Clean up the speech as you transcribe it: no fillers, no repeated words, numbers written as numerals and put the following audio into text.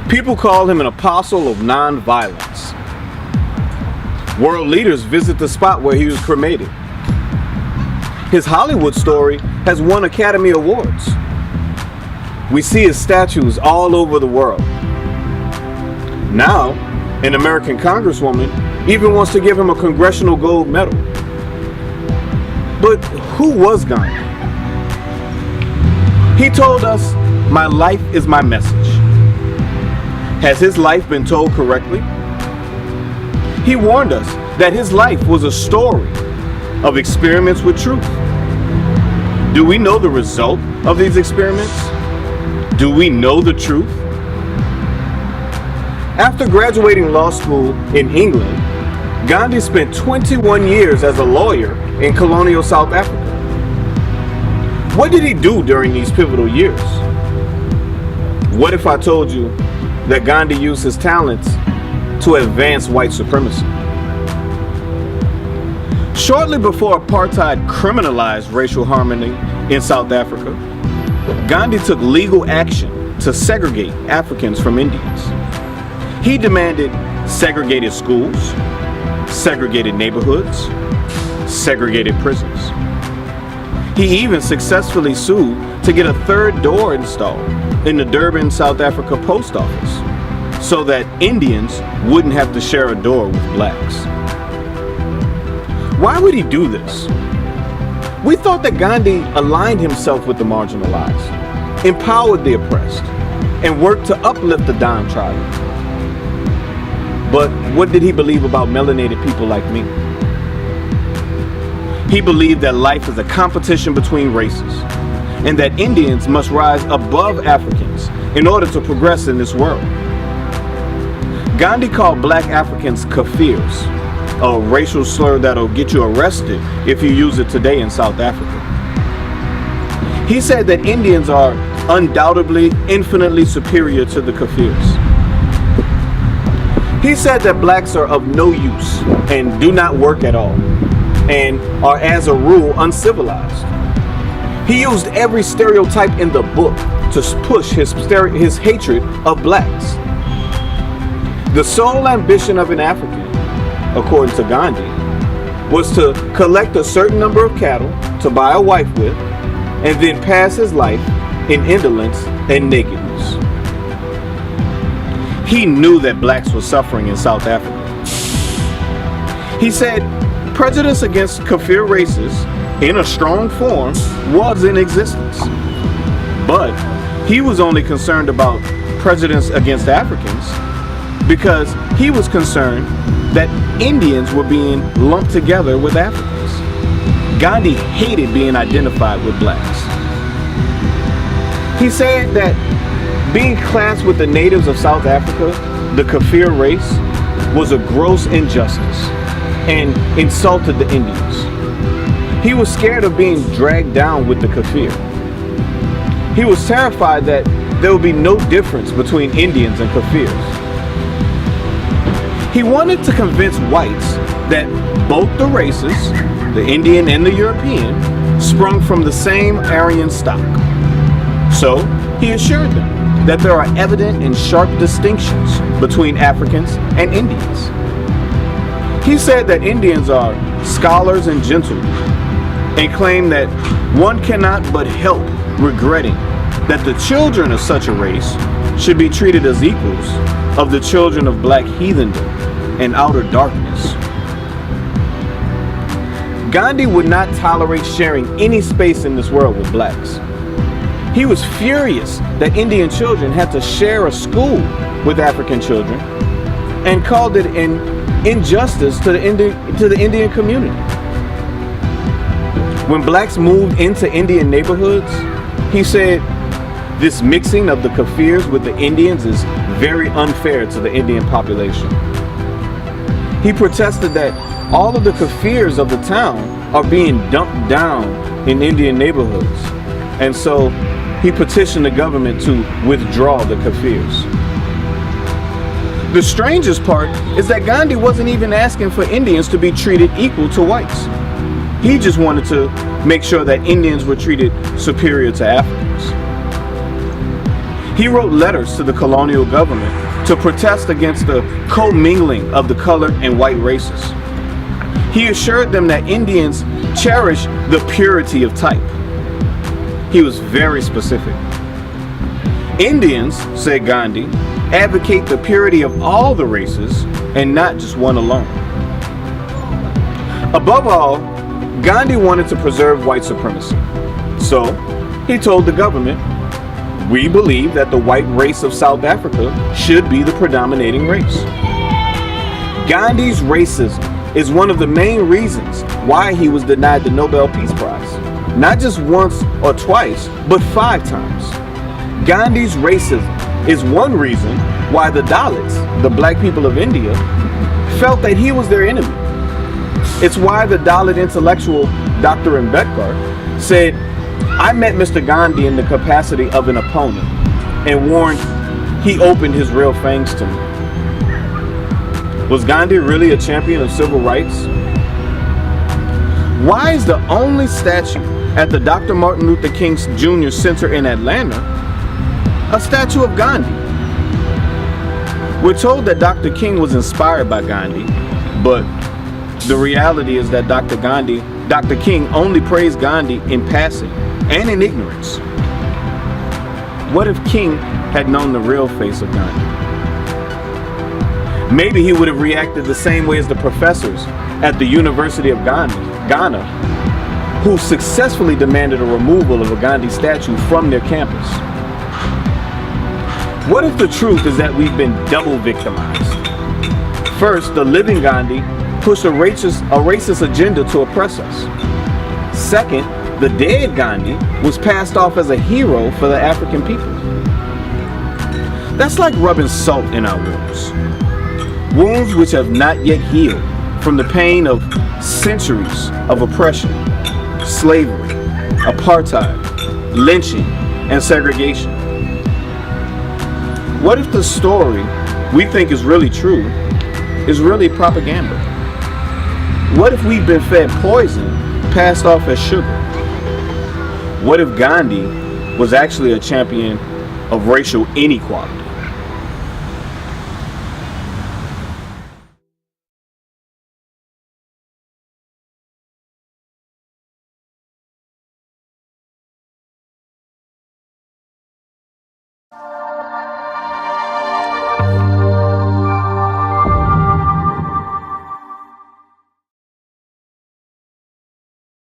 People call him an apostle of nonviolence. World leaders visit the spot where he was cremated. His Hollywood story has won Academy Awards. We see his statues all over the world. Now, an American Congresswoman even wants to give him a Congressional Gold Medal. But who was Gandhi? He told us, "My life is my message." Has his life been told correctly? He warned us that his life was a story of experiments with truth. Do we know the result of these experiments? Do we know the truth? After graduating law school in England, Gandhi spent 21 years as a lawyer in colonial South Africa. What did he do during these pivotal years? What if I told you that Gandhi used his talents to advance white supremacy? Shortly before apartheid criminalized racial harmony in South Africa, Gandhi took legal action to segregate Africans from Indians. He demanded segregated schools, segregated neighborhoods, segregated prisons. He even successfully sued to get a third door installed in the Durban, South Africa post office so that Indians wouldn't have to share a door with blacks. Why would he do this? We thought that Gandhi aligned himself with the marginalized, empowered the oppressed, and worked to uplift the downtrodden. But what did he believe about melanated people like me? He believed that life is a competition between races and that Indians must rise above Africans in order to progress in this world. Gandhi called black Africans Kafirs, a racial slur that'll get you arrested if you use it today in South Africa. He said that Indians are undoubtedly infinitely superior to the Kafirs. He said that blacks are of no use and do not work at all, and are as a rule uncivilized. He used every stereotype in the book to push his hatred of blacks. The sole ambition of an African, according to Gandhi, was to collect a certain number of cattle to buy a wife with, and then pass his life in indolence and nakedness. He knew that blacks were suffering in South Africa. He said prejudice against Kafir races in a strong form was in existence, but he was only concerned about prejudice against Africans because he was concerned that Indians were being lumped together with Africans. Gandhi hated being identified with blacks. He said that being classed with the natives of South Africa, the Kafir race, was a gross injustice and insulted the Indians. He was scared of being dragged down with the Kafir. He was terrified that there would be no difference between Indians and Kafirs. He wanted to convince whites that both the races, the Indian and the European, sprung from the same Aryan stock. So he assured them that there are evident and sharp distinctions between Africans and Indians. He said that Indians are scholars and gentlemen, and claimed that one cannot but help regretting that the children of such a race should be treated as equals of the children of black heathendom and outer darkness. Gandhi would not tolerate sharing any space in this world with blacks. He was furious that Indian children had to share a school with African children and called it an injustice to the Indian community. When blacks moved into Indian neighborhoods, he said, "This mixing of the Kafirs with the Indians is very unfair to the Indian population." He protested that all of the Kafirs of the town are being dumped down in Indian neighborhoods, and so he petitioned the government to withdraw the Kafirs. The strangest part is that Gandhi wasn't even asking for Indians to be treated equal to whites. He just wanted to make sure that Indians were treated superior to Africans. He wrote letters to the colonial government to protest against the commingling of the colored and white races. He assured them that Indians cherish the purity of type. He was very specific. Indians, said Gandhi, advocate the purity of all the races and not just one alone. Above all, Gandhi wanted to preserve white supremacy. So he told the government, "We believe that the white race of South Africa should be the predominating race." Gandhi's racism is one of the main reasons why he was denied the Nobel Peace Prize. Not just once or twice, but 5 times. Gandhi's racism is one reason why the Dalits, the black people of India, felt that he was their enemy. It's why the Dalit intellectual Dr. Ambedkar said, "I met Mr. Gandhi in the capacity of an opponent and warned he opened his real fangs to me." Was Gandhi really a champion of civil rights? Why is the only statue at the Dr. Martin Luther King Jr. Center in Atlanta a statue of Gandhi? We're told that Dr. King was inspired by Gandhi, but the reality is that Dr. King only praised Gandhi in passing and in ignorance. What if King had known the real face of Gandhi? Maybe he would have reacted the same way as the professors at the University of Ghana, who successfully demanded a removal of a Gandhi statue from their campus. What if the truth is that we've been double victimized? First, the living Gandhi pushed a racist agenda to oppress us. Second, the dead Gandhi was passed off as a hero for the African people. That's like rubbing salt in our wounds. Wounds which have not yet healed from the pain of centuries of oppression, slavery, apartheid, lynching, and segregation. What if the story we think is really true is really propaganda? What if we've been fed poison passed off as sugar? What if Gandhi was actually a champion of racial inequality?